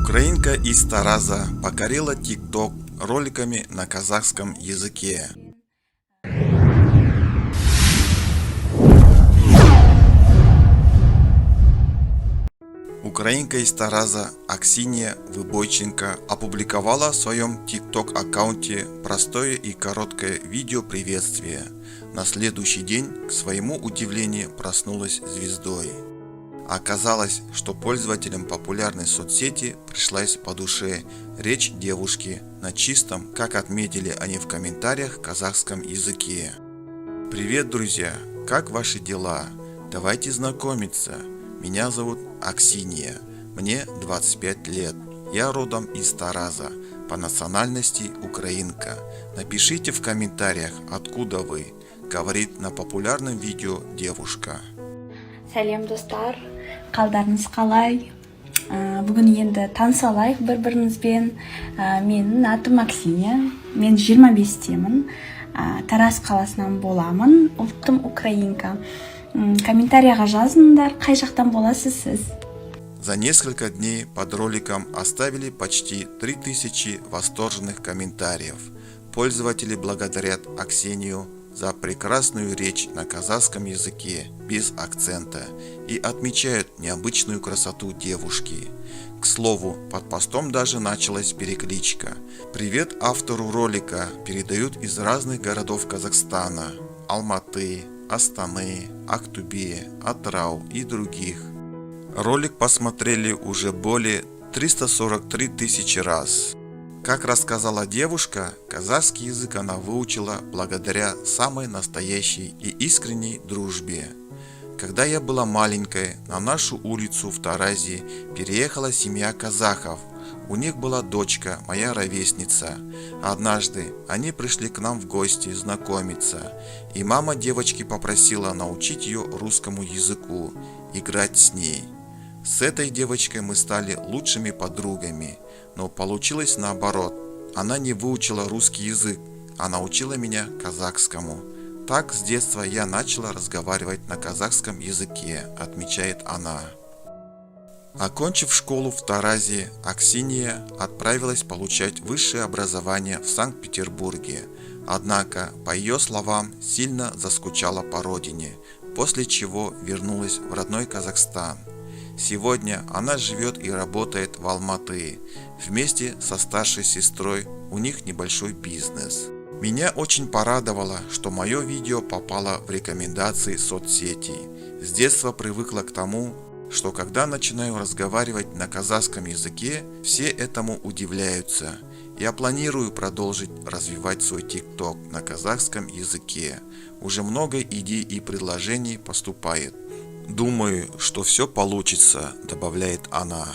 Украинка из Тараза покорила ТикТок роликами на казахском языке. Украинка из Тараза Аксинья Выбойченко опубликовала в своем ТикТок аккаунте простое и короткое видео приветствия. На следующий день, к своему удивлению, проснулась звездой. Оказалось, что пользователям популярной соцсети пришлась по душе речь девушки на чистом, как отметили они в комментариях, казахском языке. Привет, друзья! Как ваши дела? Давайте знакомиться. Меня зовут Аксинья. Мне 25 лет. Я родом из Тараза. По национальности украинка. Напишите в комментариях, откуда вы, говорит на популярном видео девушка. Сәлем достар, қалдарыңыз қалай? Бүгін енді таныса алайық бір-бірімізбен. Менің атым Аксинья, мен 25-темін. Тараз қаласынан боламын, ұлтым украинка. Комментарияға жазыңдар, қай жақтан боласыз сіз? За несколько дней под роликом оставили почти 3000 восторженных комментариев. Пользователи благодарят Аксинью за прекрасную речь на казахском языке без акцента и отмечают необычную красоту девушки. К слову, под постом даже началась перекличка. Привет автору ролика передают из разных городов Казахстана: Алматы, Астаны, Актубе, Атырау и других. Ролик посмотрели уже более 343 тысячи раз. Как рассказала девушка, казахский язык она выучила благодаря самой настоящей и искренней дружбе. Когда я была маленькой, на нашу улицу в Таразе переехала семья казахов. У них была дочка, моя ровесница. Однажды они пришли к нам в гости знакомиться, и мама девочки попросила научить ее русскому языку, играть с ней. С этой девочкой мы стали лучшими подругами, но получилось наоборот. Она не выучила русский язык, а научила меня казахскому. Так с детства я начала разговаривать на казахском языке, отмечает она. Окончив школу в Таразе, Аксинья отправилась получать высшее образование в Санкт-Петербурге. Однако, по ее словам, сильно заскучала по родине, после чего вернулась в родной Казахстан. Сегодня она живет и работает в Алматы. Вместе со старшей сестрой у них небольшой бизнес. Меня очень порадовало, что мое видео попало в рекомендации соцсетей. С детства привыкла к тому, что когда начинаю разговаривать на казахском языке, все этому удивляются. Я планирую продолжить развивать свой ТикТок на казахском языке. Уже много идей и предложений поступает. Думаю, что все получится, добавляет она.